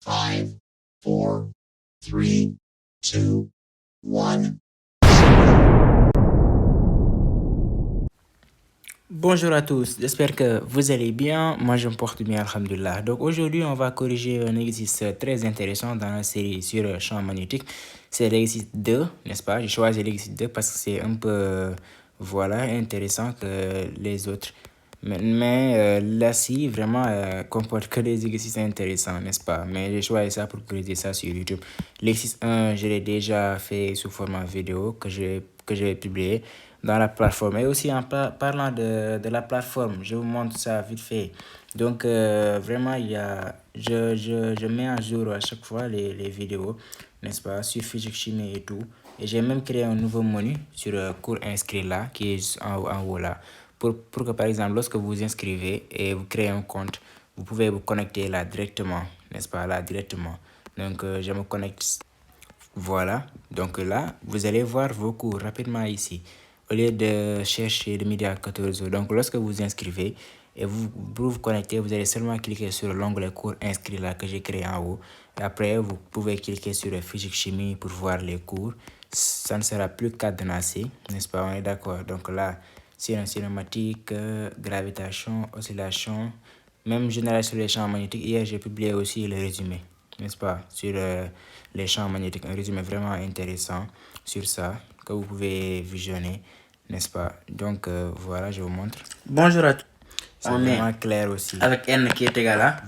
5, 4, 3, 2, 1. Bonjour à tous, j'espère que vous allez bien. Moi, je me porte bien, alhamdulillah. Donc, aujourd'hui, on va corriger un exercice très intéressant dans la série sur le champ magnétique. C'est l'exercice 2, n'est-ce pas? J'ai choisi l'exercice 2 parce que c'est un peu, voilà, intéressant que les autres. Mais là-ci, vraiment, comporte que des exercices intéressants, n'est-ce pas? Mais j'ai choisi ça pour corriger ça sur YouTube. L'exercice 1, je l'ai déjà fait sous format vidéo que j'ai publié dans la plateforme. Et aussi en parlant de la plateforme, je vous montre ça vite fait. Donc vraiment, je mets à jour à chaque fois les vidéos, n'est-ce pas, sur physique chimie et tout. Et j'ai même créé un nouveau menu sur cours inscrit là, qui est en haut là. Pour que par exemple, lorsque vous inscrivez et vous créez un compte, vous pouvez vous connecter là directement, n'est-ce pas, là directement. Donc je me connecte. Voilà, donc là, vous allez voir vos cours rapidement ici. Au lieu de chercher le midi à 14 heures. Donc, lorsque vous inscrivez et vous connectez, vous allez seulement cliquer sur l'onglet cours inscrit là que j'ai créé en haut. Et après, vous pouvez cliquer sur physique chimie pour voir les cours. Ça ne sera plus cadenassé, n'est-ce pas? On est d'accord. Donc là, c'est une cinématique, gravitation, oscillation, même génération des champs magnétiques. Hier, j'ai publié aussi le résumé, n'est-ce pas, sur les champs magnétiques. Un résumé vraiment intéressant sur ça que vous pouvez visionner, n'est-ce pas? Donc voilà, je vous montre. Bonjour à tous. C'est vraiment clair aussi. Avec N qui est égal à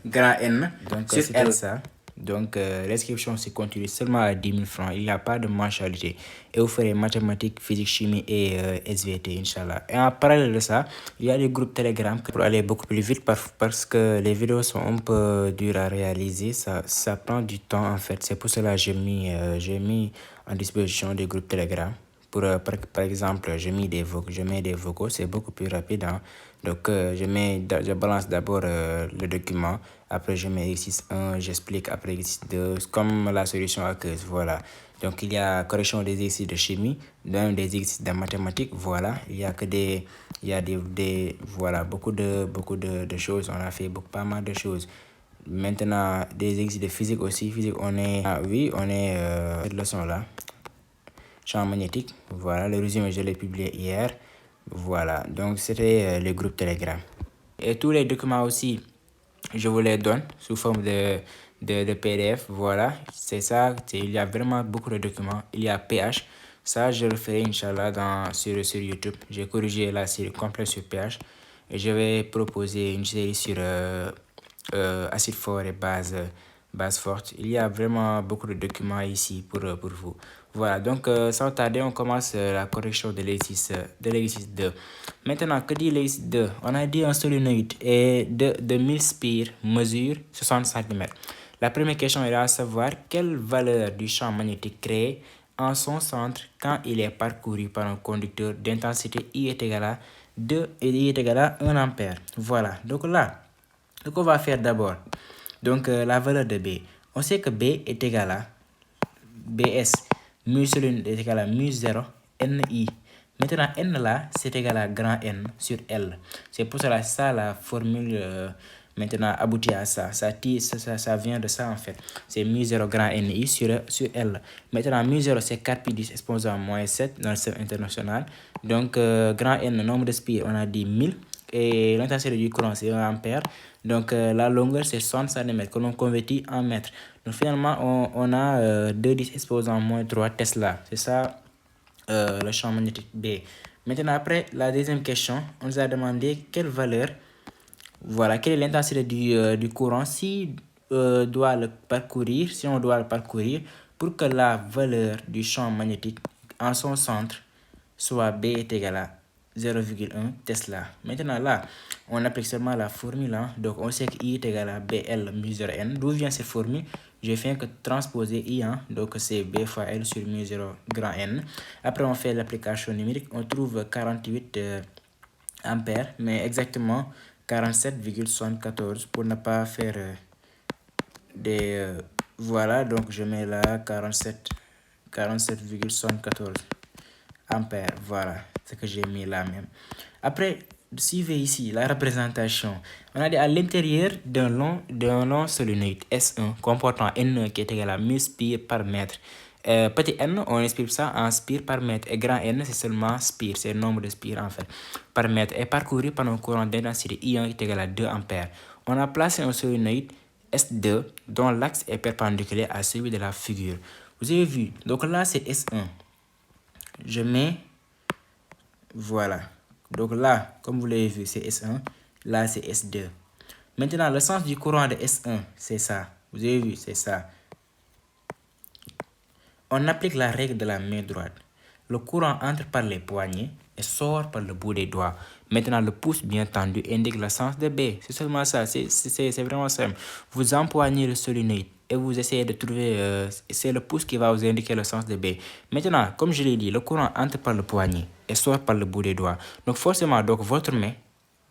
grand N. Donc c'est ça. Donc l'inscription se continue seulement à 10 000 francs. Il n'y a pas de mensualité. Et vous ferez mathématiques, physique, chimie et SVT, Inch'Allah. Et en parallèle de ça, il y a des groupes Telegram pour aller beaucoup plus vite parce que les vidéos sont un peu dures à réaliser. Ça prend du temps en fait. C'est pour cela que j'ai mis en disposition des groupes Telegram. Par exemple, je mets des vocaux, c'est beaucoup plus rapide. Hein. Donc, je balance d'abord le document, après je mets exercice 1, j'explique après exercice 2, comme la solution aqueuse, voilà. Donc, il y a correction des exercices de chimie, même des exercices de mathématiques, voilà. Il y a voilà, beaucoup de choses, on a fait pas mal de choses. Maintenant, des exercices de physique aussi, on est cette leçon-là. Champ magnétique. Voilà, le résumé, je l'ai publié hier. Voilà, donc c'était le groupe Telegram. Et tous les documents aussi, je vous les donne sous forme de PDF. Voilà, c'est ça. Il y a vraiment beaucoup de documents. Il y a PH. Ça, je le ferai, Inch'Allah, sur YouTube. J'ai corrigé la série complète sur PH. Et je vais proposer une série sur acide fort et base forte. Il y a vraiment beaucoup de documents ici pour vous. Voilà, donc sans tarder, on commence la correction de l'exercice 2. Maintenant, que dit l'exercice 2? On a dit un solénoïde et de 1000 spires mesure 60 cm. La première question est à savoir quelle valeur du champ magnétique créé en son centre quand il est parcouru par un conducteur d'intensité I est égal à 2 et I est égal à 1 ampère. Voilà, donc là, ce qu'on va faire d'abord, donc la valeur de B. On sait que B est égal à BS, mu sur est égal à mu 0, NI. Maintenant, N là, c'est égal à grand N sur L. C'est pour cela ça la formule maintenant aboutit à ça. Ça vient de ça en fait. C'est mu 0 grand NI sur L. Maintenant, mu 0 c'est 4 pi 10 exposant moins 7 dans le système international. Donc, grand N, nombre de spires, on a dit 1000. Et l'intensité du courant, c'est 1 ampère. Donc, la longueur, c'est 60 cm que l'on convertit en mètres. Donc, finalement, on a 2 10 exposant moins 3 Tesla. C'est ça le champ magnétique B. Maintenant, après la deuxième question, on nous a demandé quelle valeur, voilà, quelle est l'intensité du courant si on doit le parcourir pour que la valeur du champ magnétique en son centre soit B est égal à 0,1 Tesla. Maintenant là, on applique seulement la formule. Hein. Donc on sait que I est égal à BL mu 0 N. D'où vient cette formule? Je fais que transposer I. Hein. Donc c'est B fois L sur mu 0 grand N. Après on fait l'application numérique. On trouve 48 ampères. Mais exactement 47,74 pour ne pas faire des... voilà, donc je mets là 47,74 ampères. Voilà, ce que j'ai mis là même. Après, suivez ici la représentation. On a dit à l'intérieur d'un long solénoïde S1 comportant N qui est égal à 1000 spires par mètre. Petit n, on exprime ça en spires par mètre. Et grand N, c'est seulement spires, c'est le nombre de spires en fait, par mètre. Est parcouru par un courant d'intensité I1 qui est égal à 2 ampères. On a placé un solénoïde S2 dont l'axe est perpendiculaire à celui de la figure. Vous avez vu, donc là c'est S1. Je mets, voilà. Donc là, comme vous l'avez vu, c'est S1. Là, c'est S2. Maintenant, le sens du courant de S1, c'est ça. Vous avez vu, c'est ça. On applique la règle de la main droite. Le courant entre par les poignets et sort par le bout des doigts. Maintenant, le pouce bien tendu indique le sens de B. C'est seulement ça. C'est vraiment simple. Vous empoignez le solénoïde et vous essayez de trouver... c'est le pouce qui va vous indiquer le sens de B. Maintenant, comme je l'ai dit, le courant entre par le poignet et sort par le bout des doigts. Donc, forcément, donc, votre main,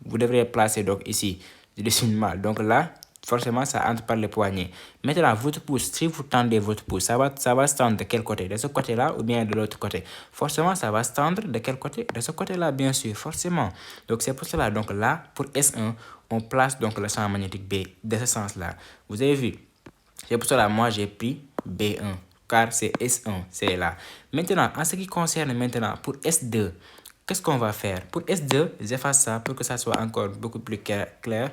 vous devrez placer donc ici. Je dessine mal. Donc là, forcément, ça entre par le poignet. Maintenant, votre pouce, si vous tendez votre pouce, ça va se tendre de quel côté? De ce côté-là ou bien de l'autre côté? Forcément, ça va se tendre de quel côté? De ce côté-là, bien sûr, forcément. Donc, c'est pour cela. Donc là, pour S1, on place donc le champ magnétique B de ce sens-là. Vous avez vu? C'est pour cela, moi, j'ai pris B1, car c'est S1, c'est là. Maintenant, en ce qui concerne maintenant pour S2, qu'est-ce qu'on va faire? Pour S2, j'efface ça pour que ça soit encore beaucoup plus clair.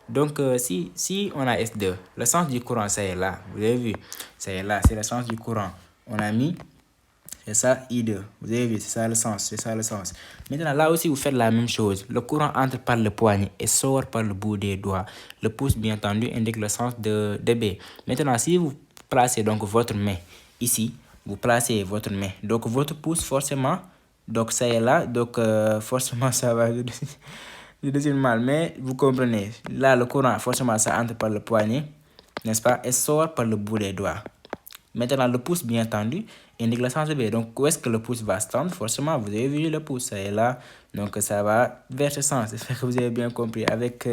Donc, si on a S2, le sens du courant, ça est là. Vous avez vu? Ça est là, c'est le sens du courant. On a mis, c'est ça, I2. Vous avez vu, c'est ça le sens, c'est ça le sens. Maintenant, là aussi, vous faites la même chose. Le courant entre par le poignet et sort par le bout des doigts. Le pouce, bien entendu, indique le sens de B. Maintenant, si vous placez donc votre main ici, vous placez votre main. Donc, votre pouce, forcément, donc ça est là. Donc, forcément, ça va... Je dessine mal, mais vous comprenez. Là, le courant, forcément, ça entre par le poignet, n'est-ce pas? Et sort par le bout des doigts. Maintenant, le pouce, bien entendu, indique le sens de B. Donc, où est-ce que le pouce va se tendre? Forcément, vous avez vu le pouce, ça est là. Donc, ça va vers ce sens. J'espère que vous avez bien compris avec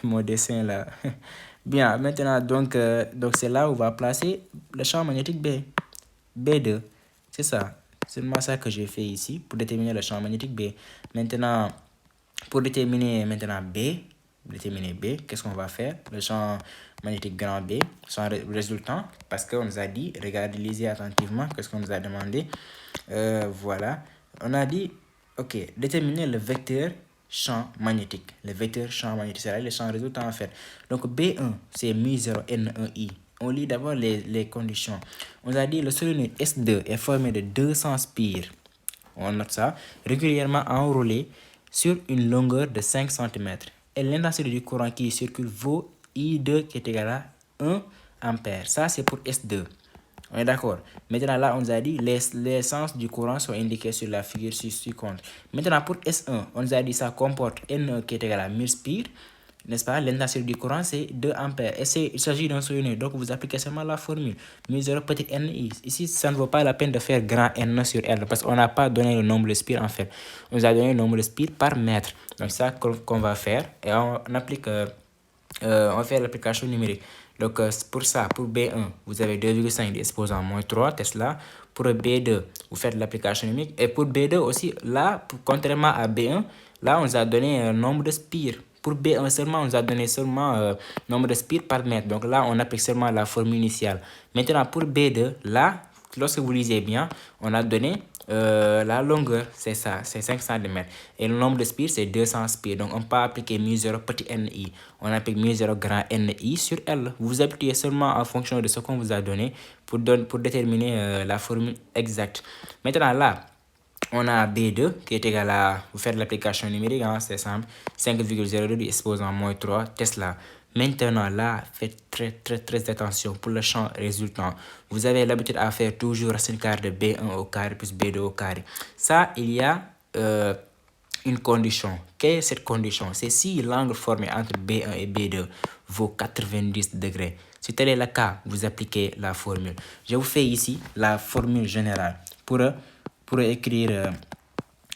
mon dessin là. Bien, maintenant, donc c'est là où on va placer le champ magnétique B. B2, c'est ça. C'est seulement ça que j'ai fait ici pour déterminer le champ magnétique B. Maintenant, pour déterminer maintenant B, qu'est-ce qu'on va faire? Le champ magnétique grand B, son résultant, parce qu'on nous a dit, regardez, lisez attentivement, qu'est-ce qu'on nous a demandé. Voilà, on a dit, ok, déterminer le vecteur champ magnétique. Le vecteur champ magnétique, c'est là le champ résultant en fait. Donc B1, c'est mu0 N1I. On lit d'abord les conditions. On nous a dit, le solénoïde S2 est formé de 200 spires. On note ça, régulièrement enroulé sur une longueur de 5 cm. Et l'intensité du courant qui circule vaut I2 qui est égal à 1 ampère. Ça, c'est pour S2. On est d'accord. Maintenant, là, on nous a dit les sens du courant sont indiqués sur la figure ci-contre. Maintenant, pour S1, on nous a dit ça comporte N qui est égal à 1000 spires. N'est-ce pas? L'intensité du courant, c'est 2 ampères. Et il s'agit d'un solénoïde. Donc, vous appliquez seulement la formule. mu0 petit ni. Ici, ça ne vaut pas la peine de faire grand N sur L. Parce qu'on n'a pas donné le nombre de spires, en fait. On nous a donné le nombre de spires par mètre. Donc, ça qu'on va faire. Et on applique... on fait l'application numérique. Donc, pour ça, pour B1, vous avez 2,5 exposant moins 3 Tesla. Pour B2, vous faites l'application numérique. Et pour B2 aussi, là, contrairement à B1, là, on nous a donné un nombre de spires. Pour B1 seulement, on nous a donné seulement nombre de spires par mètre. Donc là, on applique seulement la formule initiale. Maintenant, pour B2, là, lorsque vous lisez bien, on a donné la longueur, c'est ça, c'est 5 cm. Et le nombre de spires, c'est 200 spires. Donc, on peut appliquer mu0 petit ni. On applique mu0 grand ni sur L. Vous appliquez seulement en fonction de ce qu'on vous a donné pour déterminer la formule exacte. Maintenant, là, on a B2 qui est égal à, vous faites l'application numérique, hein, c'est simple, 5,02 exposant moins 3 Tesla. Maintenant, là, faites très attention pour le champ résultant. Vous avez l'habitude à faire toujours racine carrée de B1 au carré plus B2 au carré. Ça, il y a une condition. Quelle est cette condition? C'est si l'angle formé entre B1 et B2 vaut 90 degrés. Si tel est le cas, vous appliquez la formule. Je vous fais ici la formule générale pour écrire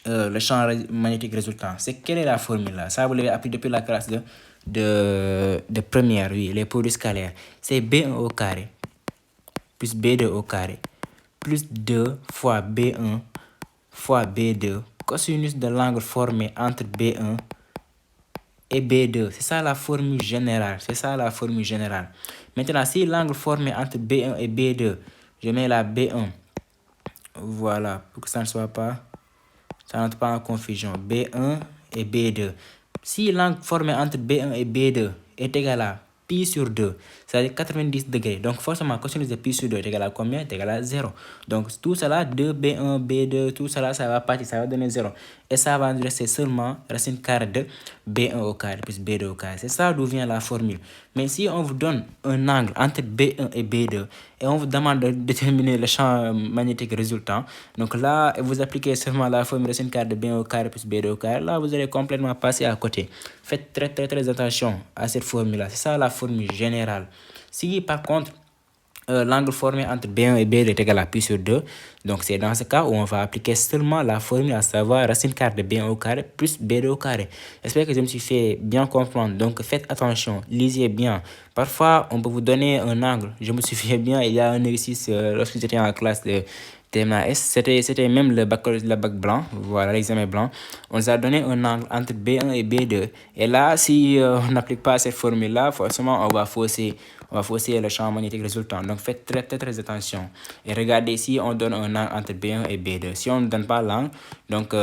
le champ magnétique résultant. Quelle est la formule là? Ça, vous l'avez appris depuis la classe de première, oui, les produits scalaires. C'est B1 au carré plus B2 au carré plus 2 fois B1 fois B2 cosinus de l'angle formé entre B1 et B2. C'est ça la formule générale. C'est ça la formule générale. Maintenant, si l'angle formé entre B1 et B2, je mets la B1. Voilà, pour que ça ne soit pas, ça n'entre pas en confusion. B1 et B2. Si l'angle formé entre B1 et B2 est égal à pi sur 2, c'est-à-dire 90 degrés. Donc forcément, cosinus de pi sur 2 est égal à combien? Est égal à 0. Donc tout cela, 2, B1, B2, tout cela, ça va partir, ça va donner 0. Et ça va nous rester seulement racine carrée de B1 au carré plus B2 au carré. C'est ça d'où vient la formule. Mais si on vous donne un angle entre B1 et B2 et on vous demande de déterminer le champ magnétique résultant, donc là, vous appliquez seulement la formule racine carrée de B1 au carré plus B2 au carré, là, vous allez complètement passer à côté. Faites très attention à cette formule-là. C'est ça la formule générale. Si par contre, l'angle formé entre B1 et B2 est égal à pi sur 2. Donc, c'est dans ce cas où on va appliquer seulement la formule, à savoir racine carrée de B1 au carré plus B2 au carré. J'espère que je me suis fait bien comprendre. Donc, faites attention, lisez bien. Parfois, on peut vous donner un angle. Je me suis fait bien, il y a un exercice lorsque j'étais en classe de TMAS, c'était même le bac blanc, voilà, l'examen blanc. On nous a donné un angle entre B1 et B2. Et là, si on n'applique pas cette formule-là, forcément, on va fausser le champ magnétique résultant. Donc, faites très attention. Et regardez si on donne un angle entre B1 et B2. Si on ne donne pas l'angle, donc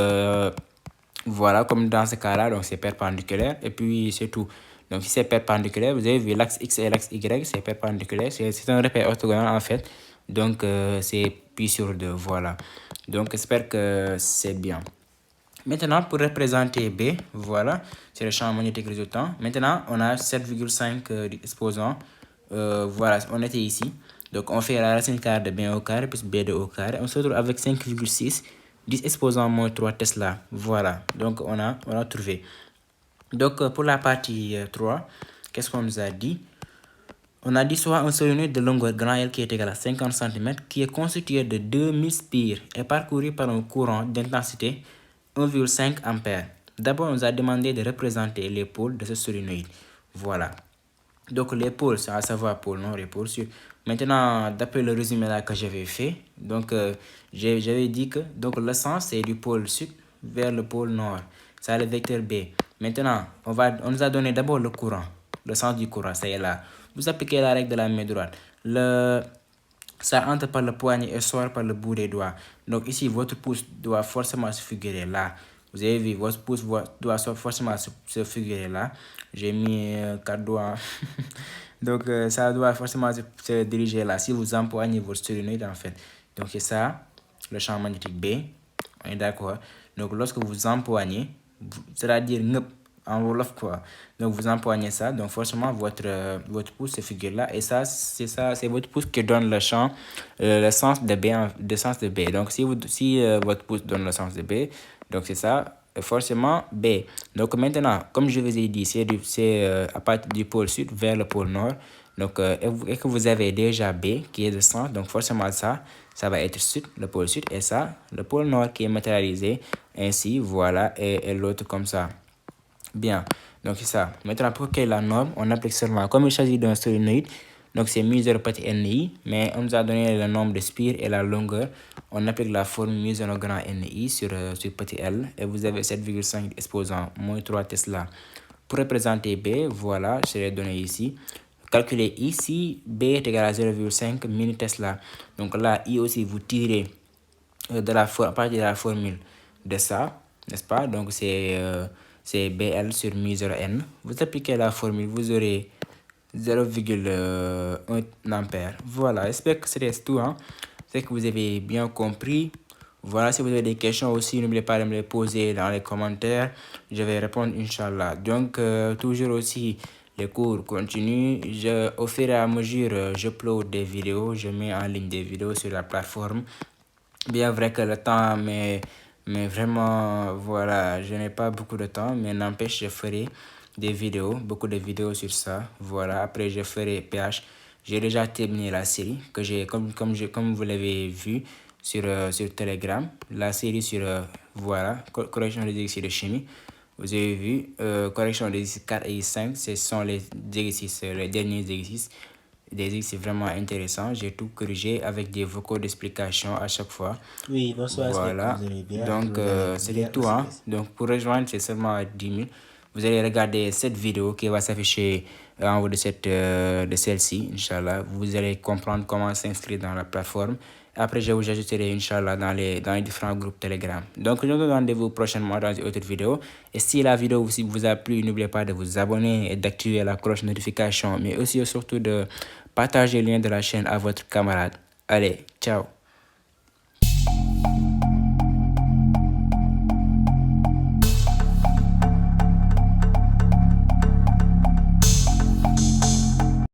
voilà, comme dans ce cas-là, donc c'est perpendiculaire. Et puis, c'est tout. Donc, si c'est perpendiculaire, vous avez vu l'axe X et l'axe Y, c'est perpendiculaire. C'est un repère orthogonal en fait. Donc, c'est pi sur 2, voilà. Donc, j'espère que c'est bien. Maintenant, pour représenter B, voilà, c'est le champ magnétique résultant. Maintenant, on a 7,5 exposants. Voilà, on était ici. Donc, on fait la racine carrée de B1 au carré plus B2 au carré. On se retrouve avec 5,6, 10 exposants moins 3 Tesla. Voilà, donc on a trouvé. Donc, pour la partie 3, qu'est-ce qu'on nous a dit? On a dit soit un solénoïde de longueur grand L qui est égal à 50 cm, qui est constitué de 2000 spires et parcouru par un courant d'intensité 1,5 ampères. D'abord, on nous a demandé de représenter les pôles de ce solénoïde. Voilà. Donc, les pôles, c'est à savoir pôle nord et pôle sud. Maintenant, d'après le résumé là que j'avais fait, donc j'avais dit que donc, le sens c'est du pôle sud vers le pôle nord. C'est le vecteur B. Maintenant, on nous a donné d'abord le courant, le sens du courant, c'est là. Vous appliquez la règle de la main droite. Ça entre par le poignet et sort par le bout des doigts. Donc ici, votre pouce doit forcément se figurer là. Vous avez vu, votre pouce doit forcément se figurer là. J'ai mis 4 doigts. Donc ça doit forcément se diriger là. Si vous empoignez votre solénoïde en fait. Donc c'est ça, le champ magnétique B. On est d'accord. Donc lorsque vous empoignez, c'est-à-dire en wolof quoi. Donc vous empoignez ça, donc forcément votre pouce se figure là et ça c'est votre pouce qui donne le champ le sens de B sens de B. Donc si votre pouce donne le sens de B, donc c'est ça forcément B. Donc maintenant, comme je vous ai dit, c'est à partir du pôle sud vers le pôle nord. Donc et que vous avez déjà B qui est le sens, donc forcément ça va être sud, le pôle sud, et ça le pôle nord qui est matérialisé ainsi, voilà, et l'autre comme ça. Bien, donc c'est ça. Maintenant, pour quelle est la norme, on applique seulement, comme il s'agit d'un solénoïde, donc c'est mu0 petit NI, mais on nous a donné le nombre de spires et la longueur. On applique la formule mu0 grand NI sur petit L, et vous avez 7,5 exposants moins 3 Tesla. Pour représenter B, voilà, je l'ai donné ici. Calculez ici, B est égal à 0,5 mini Tesla. Donc là, I aussi, vous tirez à partir de la formule de ça, n'est-ce pas? Donc c'est BL sur mu0N. Vous appliquez la formule, vous aurez 0,1 ampère. Voilà, j'espère que c'était tout. C'est que vous avez bien compris. Voilà, si vous avez des questions aussi, n'oubliez pas de me les poser dans les commentaires. Je vais répondre, Inch'Allah. Donc, toujours aussi, les cours continuent. Au fur et à mesure, j'upload des vidéos, je mets en ligne des vidéos sur la plateforme. Bien vrai que le temps, mais vraiment, voilà, je n'ai pas beaucoup de temps, mais n'empêche, je ferai des vidéos, beaucoup de vidéos sur ça. Voilà, après, je ferai PH. J'ai déjà terminé la série que j'ai, comme vous l'avez vu sur Telegram, la série sur, voilà, correction des exercices de chimie. Vous avez vu, correction des exercices 4 et 5, ce sont les exercices, les derniers exercices. Des exercices vraiment intéressants. J'ai tout corrigé avec des vocaux d'explication à chaque fois. Oui, bonsoir. Voilà. Vous allez bien. Donc, c'était tout. Donc, pour rejoindre, c'est seulement 10 000. vous allez regarder cette vidéo qui va s'afficher en haut de celle-ci, Inch'Allah. Vous allez comprendre comment s'inscrire dans la plateforme. Après, je vous ajouterai, Inch'Allah, dans les différents groupes Telegram. Donc, je vous donne rendez-vous prochainement dans une autre vidéo. Et si la vidéo vous a plu, n'oubliez pas de vous abonner et d'activer la cloche de notification, mais aussi et surtout de partager le lien de la chaîne à votre camarade. Allez, ciao!